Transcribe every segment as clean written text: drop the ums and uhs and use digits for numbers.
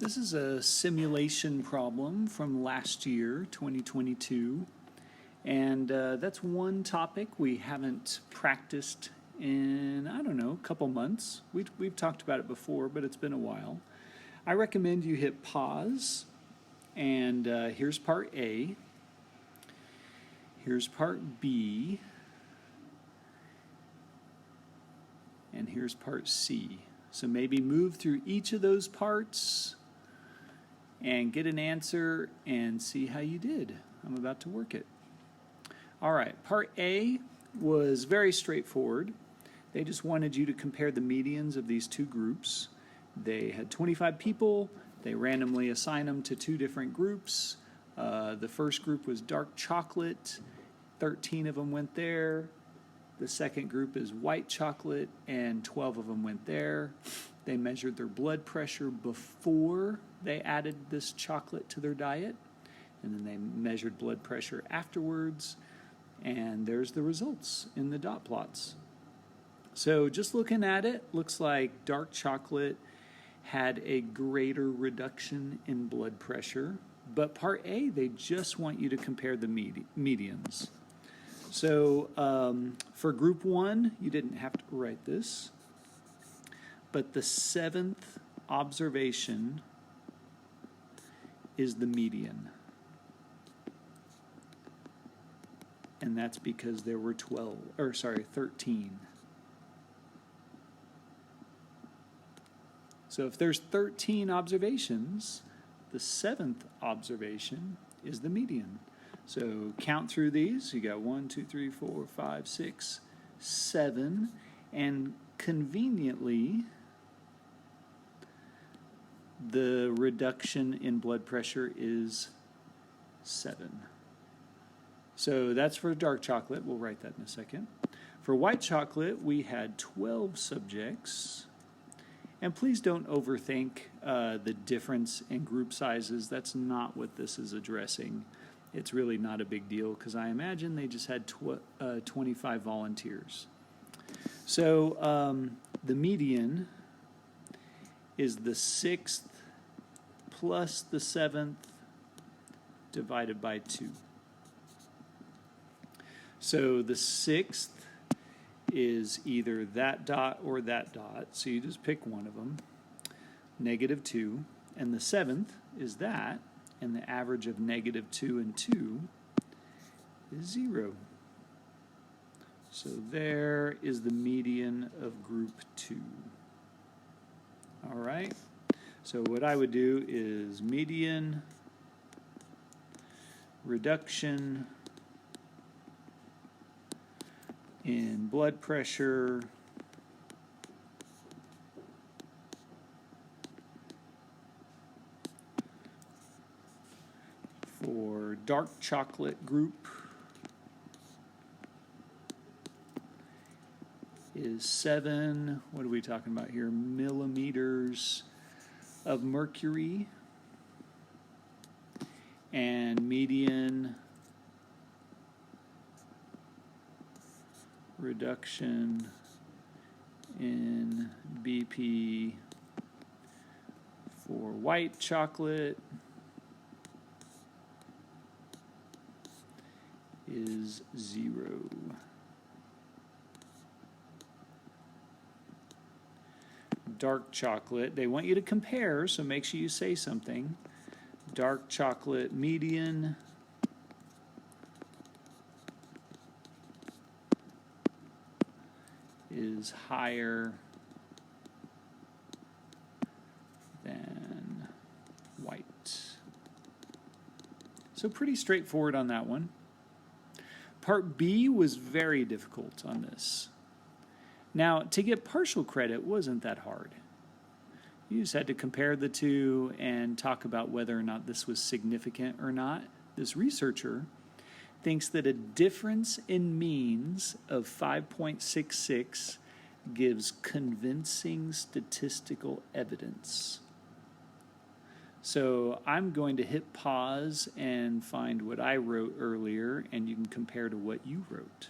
This is a simulation problem from last year, 2022, and that's one topic we haven't practiced in, I don't know, a couple months. We've talked about it before, but it's been a while. I recommend you hit pause, and here's part A, here's part B, and here's part C. So maybe move through each of those parts and get an answer and see how you did. I'm about to work it. All right, part A was very straightforward. They just wanted you to compare the medians of these two groups. They had 25 people. They randomly assigned them to two different groups. The first group was dark chocolate. 13 of them went there. The second group is white chocolate, and 12 of them went there. They measured their blood pressure before they added this chocolate to their diet, and then they measured blood pressure afterwards, and there's the results in the dot plots. So just looking at it, looks like dark chocolate had a greater reduction in blood pressure, but part A, they just want you to compare the medians. So for group 1, you didn't have to write this, but the 7th observation is the median. And that's because there were 13. So if there's 13 observations, the 7th observation is the median. So count through these. You got 1, 2, 3, 4, 5, 6, 7, and conveniently, the reduction in blood pressure is 7. So that's for dark chocolate. We'll write that in a second. For white chocolate, we had 12 subjects. And please don't overthink the difference in group sizes. That's not what this is addressing. It's really not a big deal because I imagine they just had 25 volunteers. So the median is the 6th plus the 7th divided by 2. So the 6th is either that dot or that dot, so you just pick one of them, -2, and the 7th is that, and the average of -2 and 2 is 0. So there is the median of group 2. All right, so what I would do is median, reduction in blood pressure, for dark chocolate group is 7, what are we talking about here, millimeters of mercury, and median reduction in BP for white chocolate is 0. Dark chocolate, they want you to compare, so make sure you say something. Dark chocolate median is higher than white. So pretty straightforward on that one. Part B was very difficult on this. Now, to get partial credit wasn't that hard. You just had to compare the two and talk about whether or not this was significant or not. This researcher thinks that a difference in means of 5.66 gives convincing statistical evidence. So I'm going to hit pause and find what I wrote earlier, and you can compare to what you wrote.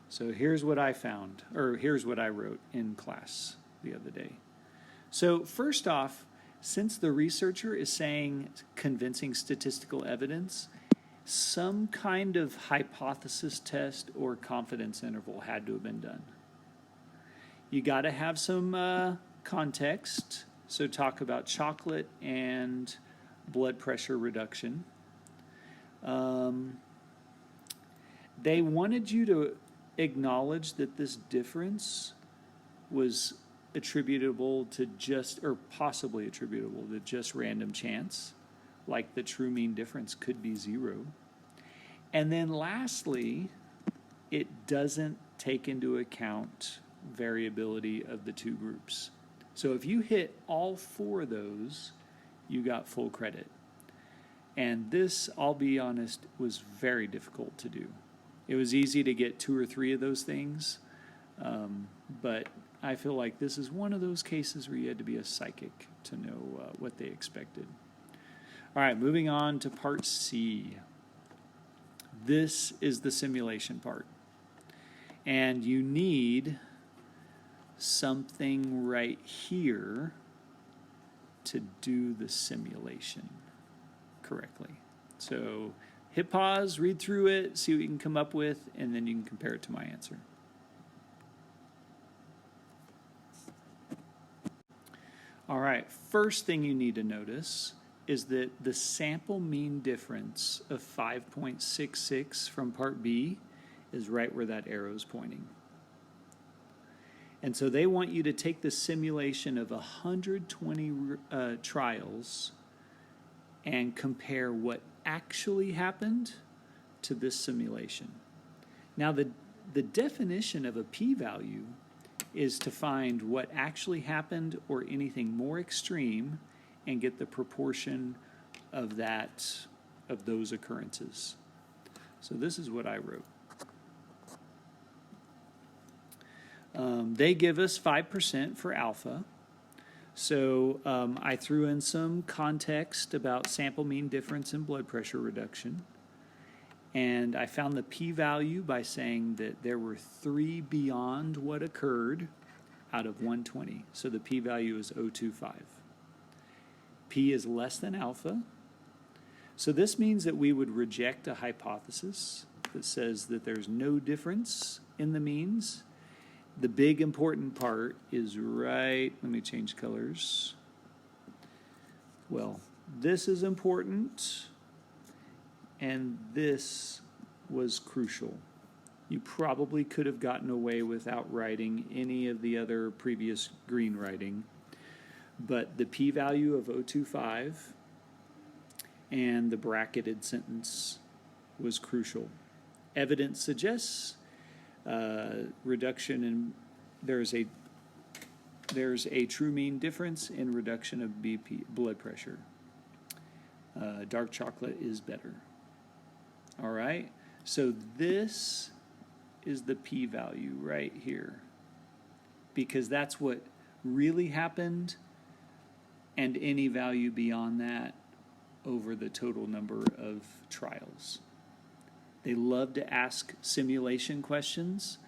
So here's what I found, or here's what I wrote in class the other day. So first off, since the researcher is saying convincing statistical evidence, some kind of hypothesis test or confidence interval had to have been done. You got to have some context. So talk about chocolate and blood pressure reduction. They wanted you to acknowledge that this difference was attributable to just, or possibly attributable to just random chance, like the true mean difference could be 0. And then lastly, it doesn't take into account variability of the two groups. So if you hit all 4 of those, you got full credit. And this, I'll be honest, was very difficult to do. It was easy to get 2 or 3 of those things, but I feel like this is one of those cases where you had to be a psychic to know what they expected. All right, moving on to part C. This is the simulation part. And you need something right here to do the simulation correctly. So hit pause, read through it, see what you can come up with, and then you can compare it to my answer. All right, first thing you need to notice is that the sample mean difference of 5.66 from part B is right where that arrow is pointing. And so they want you to take the simulation of 120 trials and compare what actually happened to this simulation. Now, the definition of a p-value is to find what actually happened or anything more extreme and get the proportion of those occurrences. So this is what I wrote. They give us 5% for alpha. So I threw in some context about sample mean difference in blood pressure reduction. And I found the p-value by saying that there were 3 beyond what occurred out of 120. So the p-value is 0.25. P is less than alpha. So this means that we would reject a hypothesis that says that there's no difference in the means. The big important part is right, let me change colors. Well, this is important, and this was crucial. You probably could have gotten away without writing any of the other previous green writing, but the p-value of 0.25 and the bracketed sentence was crucial. Evidence suggests reduction in there's a true mean difference in reduction of BP blood pressure. Dark chocolate is better. All right, so this is the p-value right here, because that's what really happened, and any value beyond that over the total number of trials. They love to ask simulation questions,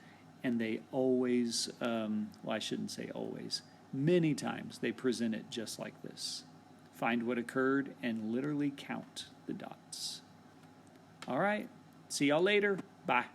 and they always, well, I shouldn't say always, many times they present it just like this. Find what occurred and literally count the dots. All right, see y'all later. Bye.